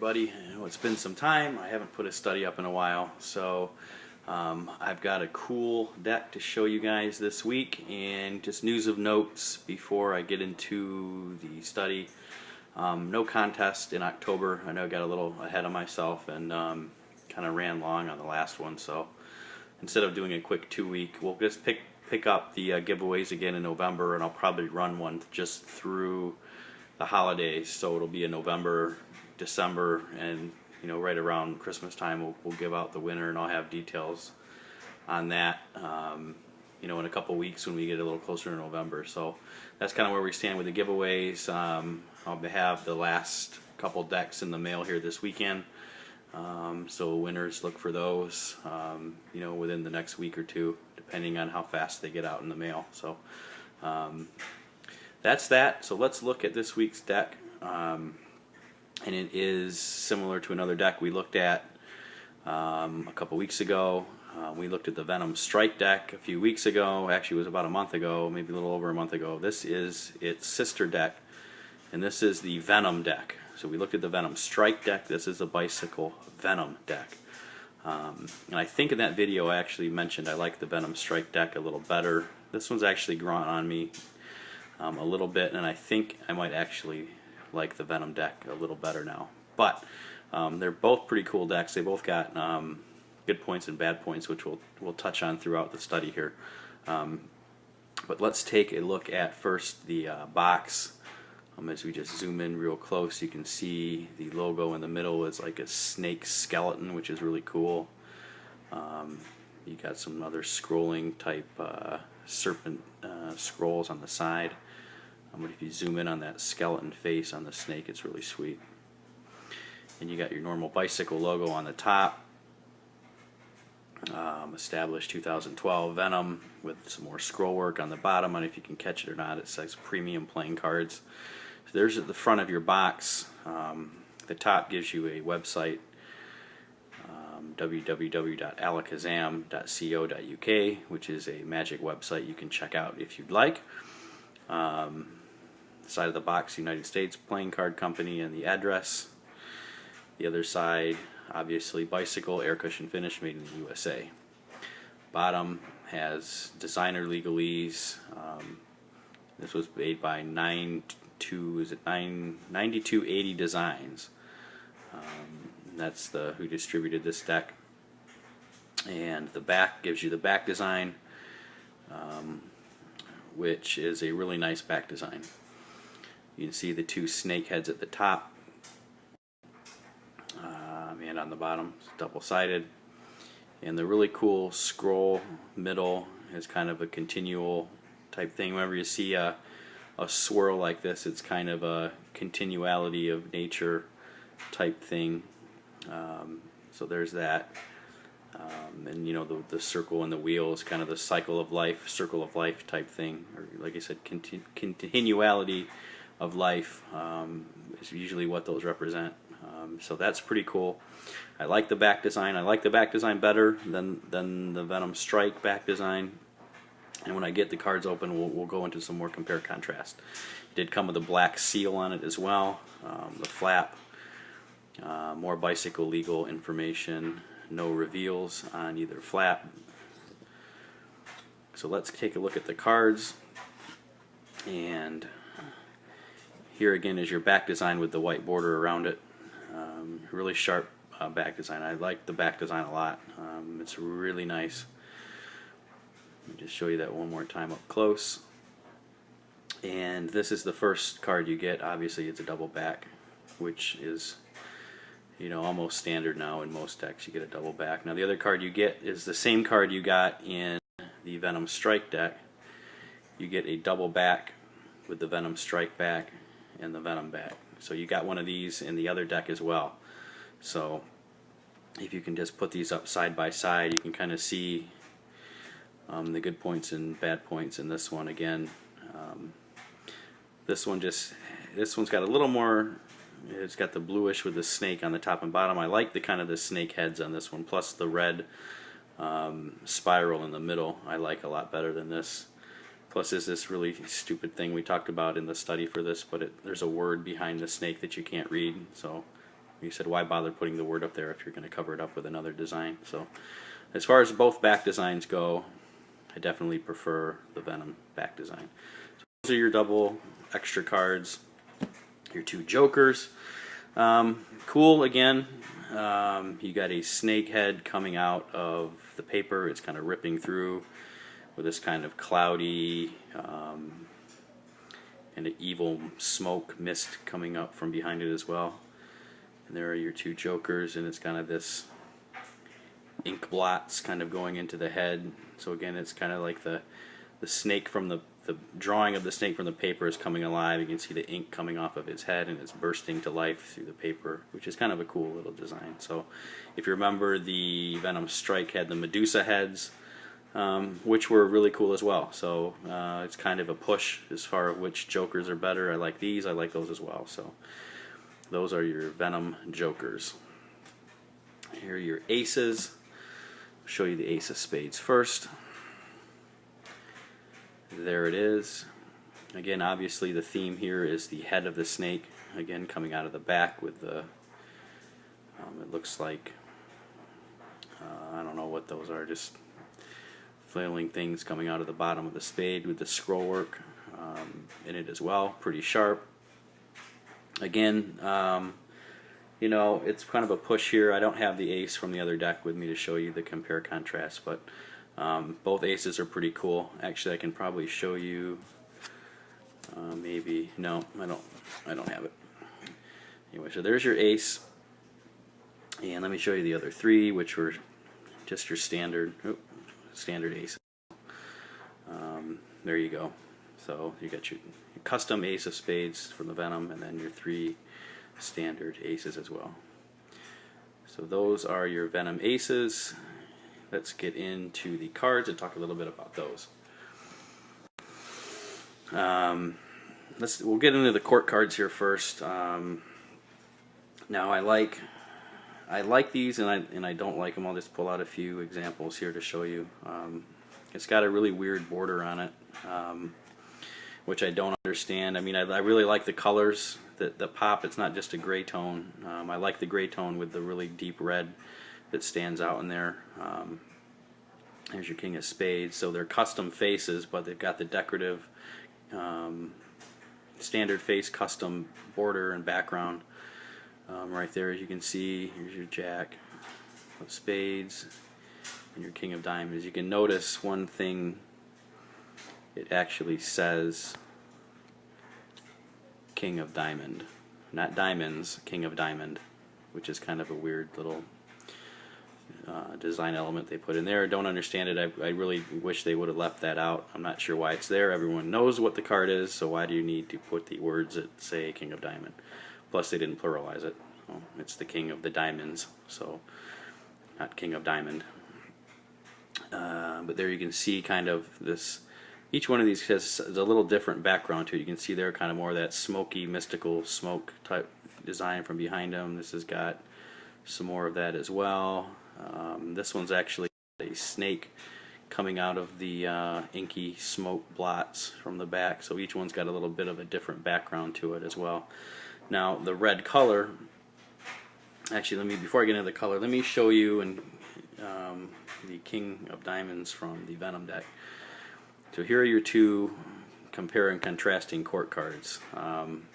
everybody. I know it's been some time. I haven't put a study up in a while, so I've got a cool deck to show you guys this week, and just news of notes before I get into the study. No contest in October. I know I got a little ahead of myself and kind of ran long on the last one, so instead of doing a quick 2-week, we'll just pick up the giveaways again in November, and I'll probably run one just through the holidays, so it'll be in November, December, and right around Christmas time we'll give out the winner, and I'll have details on that in a couple weeks when we get a little closer to November. So that's kind of where we stand with the giveaways. I'll have the last couple decks in the mail here this weekend, so winners, look for those within the next week or two, depending on how fast they get out in the mail. So that's that. So let's look at this week's deck, and it is similar to another deck we looked at a couple weeks ago. We looked at the Venom Strike deck a few weeks ago. Actually, it was about a month ago, maybe a little over a month ago. This is its sister deck, and this is the Venom deck. So we looked at the Venom Strike deck. This is the Bicycle Venom deck. And I think in that video I actually mentioned I like the Venom Strike deck a little better. This one's actually grown on me a little bit, and I think I might actually like the Venom deck a little better now. But they're both pretty cool decks. They both got good points and bad points, which we'll touch on throughout the study here. But let's take a look at first the box. As we just zoom in real close, you can see the logo in the middle is like a snake skeleton, which is really cool. You got some other scrolling type serpent scrolls on the side. But if you zoom in on that skeleton face on the snake, it's really sweet. And you got your normal bicycle logo on the top. Established 2012 Venom with some more scroll work on the bottom. I don't know if you can catch it or not. It says premium playing cards. So there's at the front of your box. The top gives you a website, www.alakazam.co.uk, which is a magic website you can check out if you'd like. The side of the box, United States Playing Card Company, and the address. The other side, obviously, bicycle, air cushion finish, made in the USA. Bottom has designer legalese. This was made by 9280 Designs. That's who distributed this deck. And the back gives you the back design, which is a really nice back design. You can see the two snake heads at the top, and on the bottom, it's double-sided. And the really cool scroll middle is kind of a continual type thing. Whenever you see a swirl like this, it's kind of a continuality of nature type thing. So there's that. And the circle and the wheel is kind of the circle of life type thing, or like I said, continuality of life is usually what those represent. So that's pretty cool. I like the back design. I like the back design better than the Venom Strike back design. And when I get the cards open, we'll go into some more compare contrast. It did come with a black seal on it as well. The flap, more bicycle legal information, no reveals on either flap. So let's take a look at the cards. And here again is your back design with the white border around it. Really sharp back design. I like the back design a lot. It's really nice. Let me just show you that one more time up close. And this is the first card you get. Obviously it's a double back, which is almost standard now in most decks. You get a double back. Now the other card you get is the same card you got in the Venom Strike deck. You get a double back with the Venom Strike back and the Venom back. So you got one of these in the other deck as well. So if you can just put these up side by side, you can kind of see the good points and bad points in this one. Again, this one's got a little more. It's got the bluish with the snake on the top and bottom. I like the kind of the snake heads on this one, plus the red spiral in the middle. I like a lot better than this. Plus there's this really stupid thing we talked about in the study for this, but there's a word behind the snake that you can't read, so he said, why bother putting the word up there if you're going to cover it up with another design? So as far as both back designs go, I definitely prefer the Venom back design. So those are your double extra cards, your two jokers. Cool again. You got a snake head coming out of the paper. It's kind of ripping through with this kind of cloudy and an evil smoke mist coming up from behind it as well. And there are your two jokers, and it's kind of this ink blots kind of going into the head. So again, it's kind of like the snake from the drawing of the snake from the paper is coming alive. You can see the ink coming off of his head, and it's bursting to life through the paper, which is kind of a cool little design. So if you remember, the Venom Strike had the Medusa heads, which were really cool as well. So it's kind of a push as far as which jokers are better. I like these, I like those as well. So those are your Venom jokers. Here are your aces. I'll show you the ace of spades first. There it is. Again, obviously the theme here is the head of the snake, again coming out of the back with the it looks like I don't know what those are, just flailing things coming out of the bottom of the spade with the scroll work in it as well, pretty sharp. Again, you know, it's kind of a push here. I don't have the ace from the other deck with me to show you the compare contrast, but both aces are pretty cool. Actually, I can probably show you. Maybe no, I don't have it. Anyway, so there's your ace, and let me show you the other three, which were just your standard ace. There you go. So you got your custom ace of spades from the Venom, and then your three standard aces as well. So those are your Venom aces. Let's get into the cards and talk a little bit about those. We'll get into the court cards here first. Now I like these, and I don't like them. I'll just pull out a few examples here to show you. It's got a really weird border on it, which I don't understand. I mean, I really like the colors that pop. It's not just a gray tone. I like the gray tone with the really deep red that stands out in there. There's your King of Spades. So they're custom faces, but they've got the decorative standard face custom border and background right there. As you can see, here's your Jack of Spades and your King of Diamonds. You can notice one thing. It actually says King of Diamond, not Diamonds, King of Diamond, which is kind of a weird little design element they put in there. Don't understand it. I really wish they would have left that out. I'm not sure why it's there. Everyone knows what the card is, so why do you need to put the words that say King of Diamond? Plus they didn't pluralize it. Well, it's the King of the Diamonds, so not King of Diamond. But there you can see kind of this, each one of these has a little different background to it. You can see there kind of more of that smoky, mystical smoke type design from behind them. This has got some more of that as well. This one's actually a snake coming out of the inky smoke blots from the back, so each one's got a little bit of a different background to it as well. Now the red color, actually before I get into the color, let me show you the King of Diamonds from the Venom deck. So here are your two compare and contrasting court cards. I'm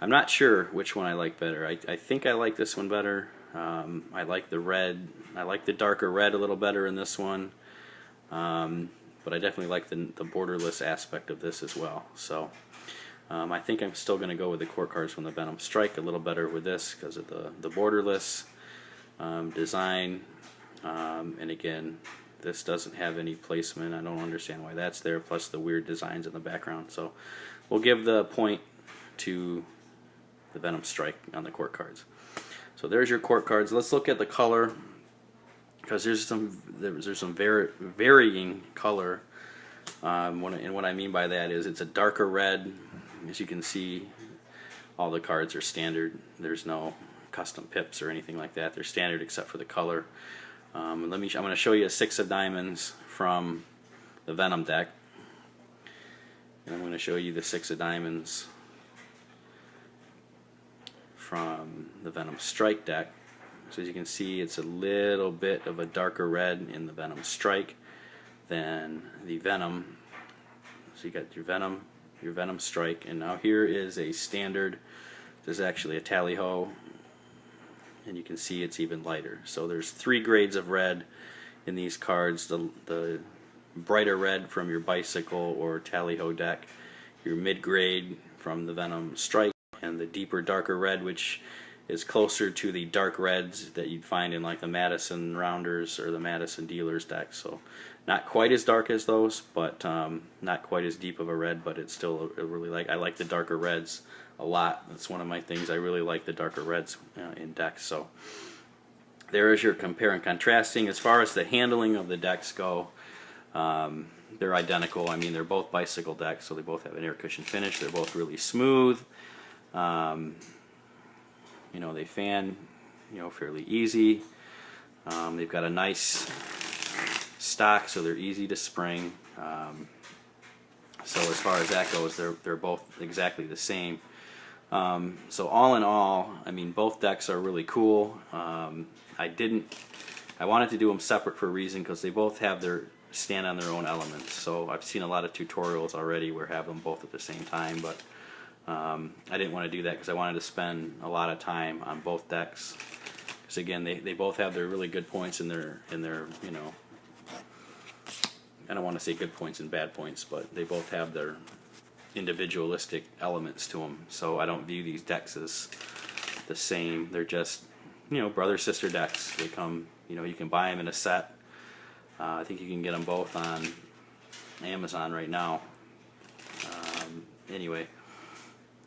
not sure which one I like better. I think I like this one better. I like the red. I like the darker red a little better in this one, but I definitely like the borderless aspect of this as well. So I think I'm still going to go with the court cards from the Venom Strike a little better with this because of the borderless design. And again, this doesn't have any placement. I don't understand why that's there, plus the weird designs in the background. So we'll give the point to the Venom Strike on the court cards. So there's your court cards. Let's look at the color, because there's some varying color. And what I mean by that is it's a darker red. As you can see, all the cards are standard. There's no custom pips or anything like that. They're standard except for the color. I'm going to show you a 6 of diamonds from the Venom deck, and I'm going to show you the 6 of diamonds from the Venom Strike deck. So as you can see, it's a little bit of a darker red in the Venom Strike than the Venom. So you got your Venom Strike, and now here is a standard. There's actually a tally-ho, and you can see it's even lighter. So there's 3 grades of red in these cards. The brighter red from your Bicycle or tally-ho deck, your mid-grade from the Venom Strike, and the deeper, darker red, which is closer to the dark reds that you'd find in like the Madison Rounders or the Madison Dealers deck. So not quite as dark as those, but not quite as deep of a red, but it's still I like the darker reds a lot. That's one of my things. I really like the darker reds in decks. So there is your compare and contrasting. As far as the handling of the decks go, they're identical. I mean, they're both Bicycle decks, so they both have an air cushion finish. They're both really smooth. You know, they fan, you know, fairly easy. They've got a nice stock, so they're easy to spring. So as far as that goes, they're both exactly the same. So all in all, I mean, both decks are really cool. I wanted to do them separate for a reason, because they both have stand on their own elements. So I've seen a lot of tutorials already where have them both at the same time, but I didn't want to do that because I wanted to spend a lot of time on both decks. Because again, they both have their really good points in their you know, I don't want to say good points and bad points, but they both have their individualistic elements to them. So I don't view these decks as the same. They're just, you know, brother sister decks. They come, you know, you can buy them in a set. I think you can get them both on Amazon right now. Anyway,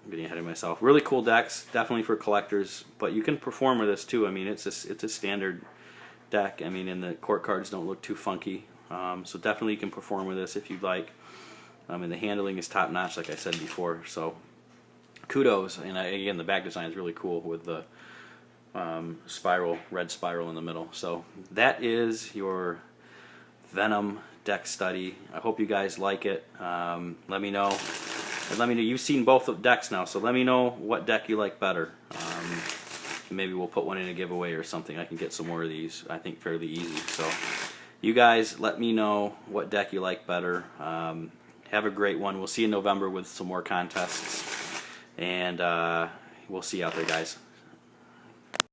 I'm getting ahead of myself. Really cool decks, definitely for collectors, but you can perform with this too. I mean, it's a standard deck. I mean, and the court cards don't look too funky. So definitely you can perform with this if you'd like. And the handling is top notch, like I said before. So kudos. And again, the back design is really cool with the red spiral in the middle. So that is your Venom deck study. I hope you guys like it. Let me know. And let me know. You've seen both of decks now, so let me know what deck you like better. Maybe we'll put one in a giveaway or something. I can get some more of these, I think, fairly easy. So you guys, let me know what deck you like better. Have a great one. We'll see you in November with some more contests. And we'll see you out there, guys.